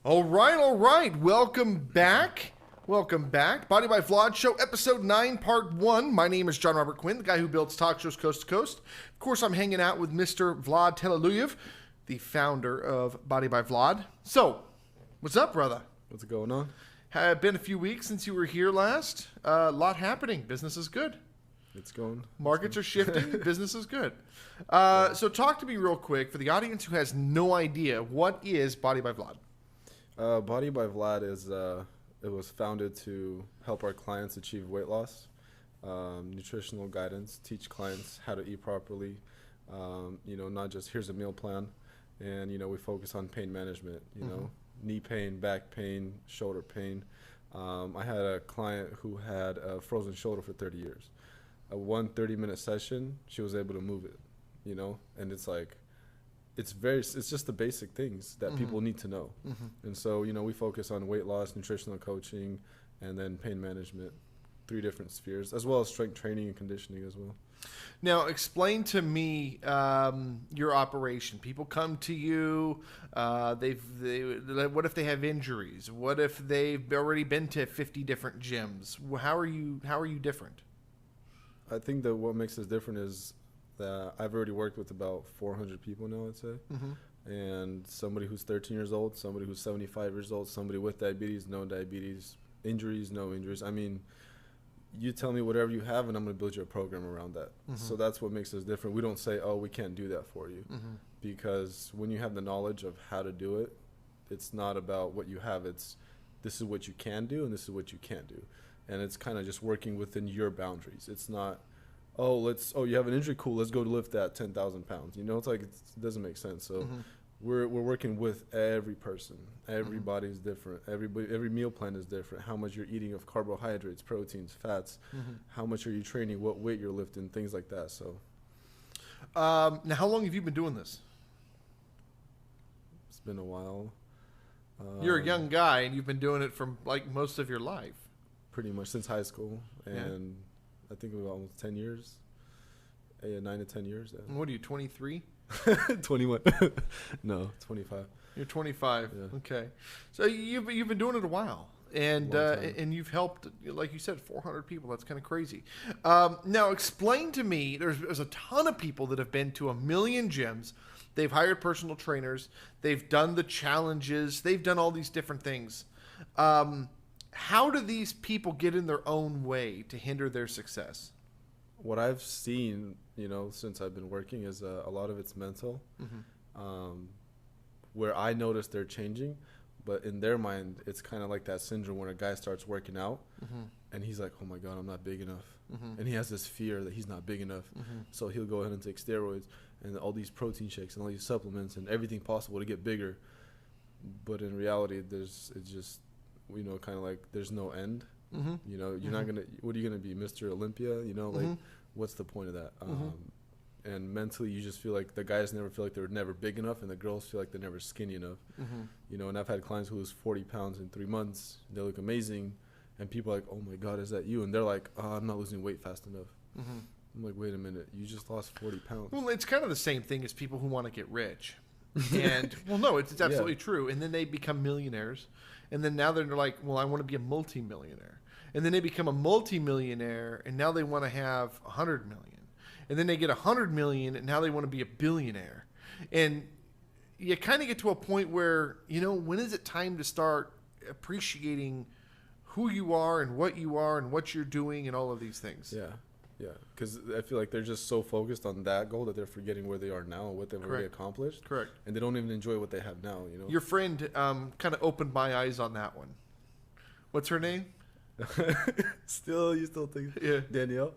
All right. Welcome back. Body by Vlad Show, Episode 9, Part 1. My name is John Robert Quinn, the guy who builds talk shows coast to coast. Of course, I'm hanging out with Mr. Vlad Telaluyev, the founder of Body by Vlad. So, what's up, brother? What's going on? Been a few weeks since you were here last. A lot happening. Business is good. It's going. Markets are shifting. Business is good. So talk to me real quick, for the audience who has no idea, what is Body by Vlad? Body by Vlad is it was founded to help our clients achieve weight loss, nutritional guidance, teach clients how to eat properly. Not just here's a meal plan, and we focus on pain management. Knee pain, back pain, shoulder pain. I had a client who had a frozen shoulder for 30 years. A 30-minute session, she was able to move it. And it's like, it's just the basic things that people need to know. And so, we focus on weight loss, nutritional coaching, and then pain management, 3 different spheres, as well as strength training and conditioning as well. Now, explain to me your operation. People come to you. What if they have injuries? What if they've already been to 50 different gyms? How are you different? I think that what makes us different is that I've already worked with about 400 people now, I'd say. And somebody who's 13 years old, somebody who's 75 years old, somebody with diabetes, no diabetes, injuries, no injuries. I mean, you tell me whatever you have, and I'm going to build you a program around that. So that's what makes us different. We don't say, oh, we can't do that for you. Because when you have the knowledge of how to do it, it's not about what you have. It's this is what you can do, and this is what you can't do. And it's kind of just working within your boundaries. It's not, you have an injury, cool, let's go to lift that 10,000 pounds. It's like, it doesn't make sense. So we're working with every person. Everybody is different. Every meal plan is different. How much you're eating of carbohydrates, proteins, fats, how much are you training, what weight you're lifting, things like that. So now, how long have you been doing this? It's been a while. You're a young guy, and you've been doing it from like most of your life. Pretty much since high school, and I think about almost 10 years. 9 to 10 years. Yeah. And what are you, 23? 21. No, 25. You're 25. Yeah. Okay. So you've been doing it a while, and you've helped, like you said, 400 people. That's kind of crazy. Now explain to me. There's a ton of people that have been to 1 million gyms. They've hired personal trainers. They've done the challenges. They've done all these different things. How do these people get in their own way to hinder their success? What I've seen, since I've been working is a lot of it's mental, where I notice they're changing, but in their mind, it's kind of like that syndrome when a guy starts working out and he's like, oh my God, I'm not big enough. And he has this fear that he's not big enough. So he'll go ahead and take steroids and all these protein shakes and all these supplements and everything possible to get bigger. But in reality, kind of like there's no end. You're not gonna. What are you gonna be, Mr. Olympia? What's the point of that? And mentally, you just feel like the guys never feel like they're never big enough, and the girls feel like they're never skinny enough. And I've had clients who lose 40 pounds in 3 months. They look amazing, and people are like, "Oh my God, is that you?" And they're like, "Oh, I'm not losing weight fast enough." I'm like, "Wait a minute, you just lost 40 pounds." Well, it's kind of the same thing as people who want to get rich. And no, it's absolutely true. And then they become millionaires. And then now they're like, well, I want to be a multimillionaire. And then they become a multimillionaire, and now they want to have 100 million. And then they get 100 million, and now they want to be a billionaire. And you kind of get to a point where, when is it time to start appreciating who you are and what you're doing and all of these things? Yeah, because I feel like they're just so focused on that goal that they're forgetting where they are now and what they've already accomplished. Correct. And they don't even enjoy what they have now, Your friend kind of opened my eyes on that one. What's her name? You still think? Yeah. Danielle.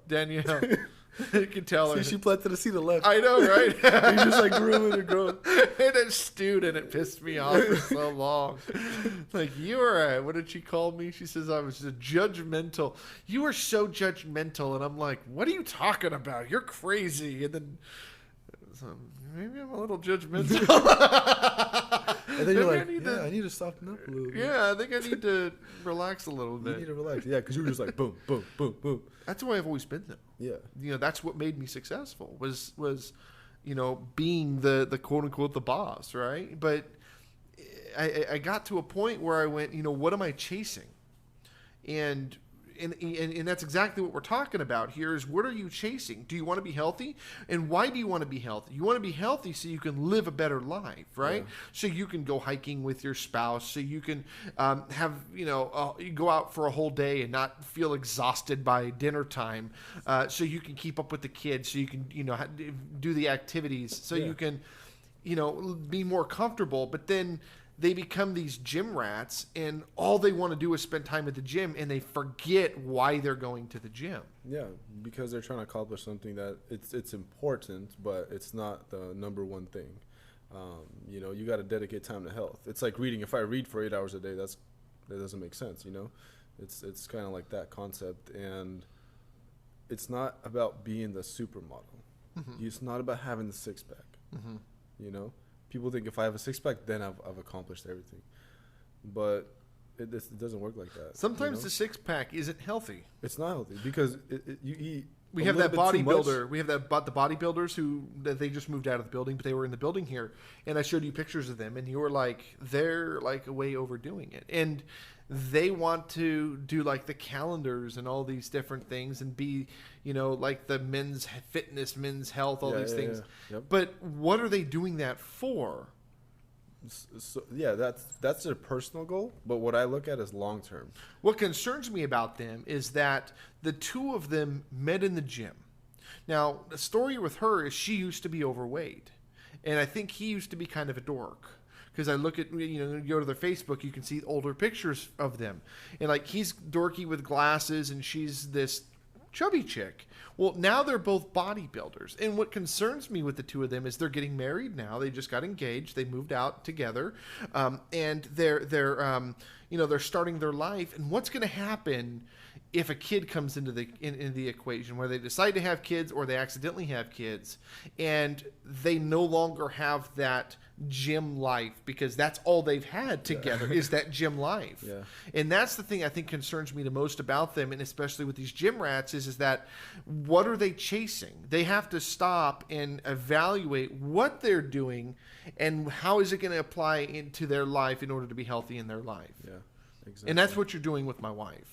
You can tell her. She planted a seed of left. I know, right? You just like grew and grew. And it stewed, and it pissed me off for so long. Like, you were what did she call me? She says I was judgmental. You were so judgmental. And I'm like, what are you talking about? You're crazy. And then maybe I'm a little judgmental. And then you're like, I need to soften up a little bit. Yeah, I think I need to relax a little bit. You need to relax. Yeah, because you were just like, boom, boom, boom, boom. That's the way I've always been, though. Yeah. That's what made me successful was being the quote unquote the boss, right? But I got to a point where I went, what am I chasing? And that's exactly what we're talking about here is what are you chasing? Do you want to be healthy? And why do you want to be healthy? You want to be healthy so you can live a better life, right? Yeah. So you can go hiking with your spouse, so you can you go out for a whole day and not feel exhausted by dinner time, so you can keep up with the kids, so you can, do the activities, so you can, be more comfortable. But then they become these gym rats, and all they want to do is spend time at the gym, and they forget why they're going to the gym. Yeah, because they're trying to accomplish something that it's important, but it's not the number one thing. You got to dedicate time to health. It's like reading. If I read for 8 hours a day, that doesn't make sense. It's kind of like that concept, and it's not about being the supermodel. Mm-hmm. It's not about having the six pack. Mm-hmm. People think if I have a six-pack, then I've accomplished everything. But it doesn't work like that. Sometimes the six-pack isn't healthy. It's not healthy because you eat. We have that bodybuilder. We have the bodybuilders that they just moved out of the building, but they were in the building here. And I showed you pictures of them, and you were like, they're like way overdoing it. And they want to do like the calendars and all these different things and be, like the men's fitness, men's health, all these things. Yeah. Yep. But what are they doing that for? So, that's their personal goal. But what I look at is long term. What concerns me about them is that the two of them met in the gym. Now, the story with her is she used to be overweight. And I think he used to be kind of a dork. Because I look at, you go to their Facebook, you can see older pictures of them. And like he's dorky with glasses and she's this chubby chick. Well, now they're both bodybuilders. And what concerns me with the two of them is they're getting married now. They just got engaged. They moved out together. And they're starting their life. And what's going to happen if a kid comes into the equation where they decide to have kids or they accidentally have kids and they no longer have that gym life because that's all they've had together is that gym life. Yeah. And that's the thing I think concerns me the most about them, and especially with these gym rats is that what are they chasing? They have to stop and evaluate what they're doing and how is it going to apply into their life in order to be healthy in their life. Yeah, exactly. And that's what you're doing with my wife.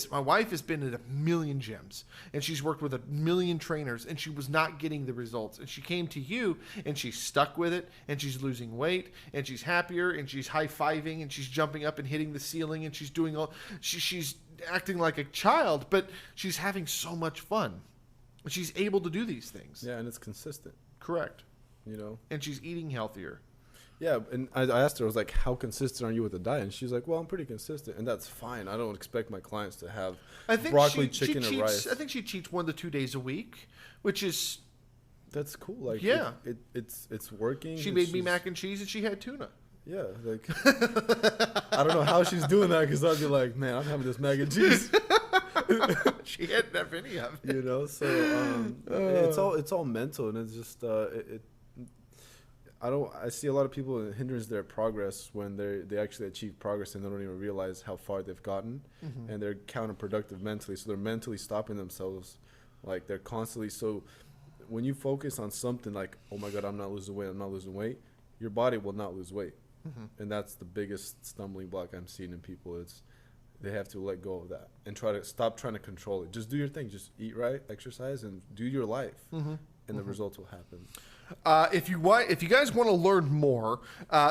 My wife has been at 1 million gyms and she's worked with 1 million trainers and she was not getting the results. And she came to you and she's stuck with it and she's losing weight and she's happier and she's high-fiving and she's jumping up and hitting the ceiling and she's doing she's acting like a child, but she's having so much fun. She's able to do these things. Yeah, and it's consistent. Correct. And she's eating healthier. Yeah, and I asked her, I was like, how consistent are you with the diet? And she's like, well, I'm pretty consistent, and that's fine. I don't expect my clients to have broccoli, chicken, or rice. I think she cheats 1 to 2 days a week, which is... That's cool. Like, yeah. It's working. She made me mac and cheese, and she had tuna. Yeah, like, I don't know how she's doing that, because I'd be like, man, I'm having this mac and cheese. She hadn't have any of it. So it's all mental, and it's just I see a lot of people it hinders their progress when they actually achieve progress and they don't even realize how far they've gotten, and they're counterproductive mentally. So they're mentally stopping themselves, like they're constantly. So when you focus on something like, oh my God, I'm not losing weight, your body will not lose weight, and that's the biggest stumbling block I'm seeing in people. It's they have to let go of that and stop trying to control it. Just do your thing. Just eat right, exercise, and do your life, and the results will happen. If you guys want to learn more,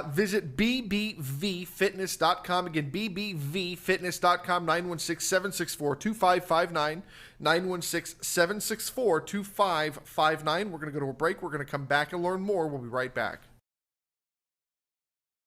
visit bbvfitness.com. Again, bbvfitness.com, 916-764-2559, 916-764-2559. We're going to go to a break. We're going to come back and learn more. We'll be right back.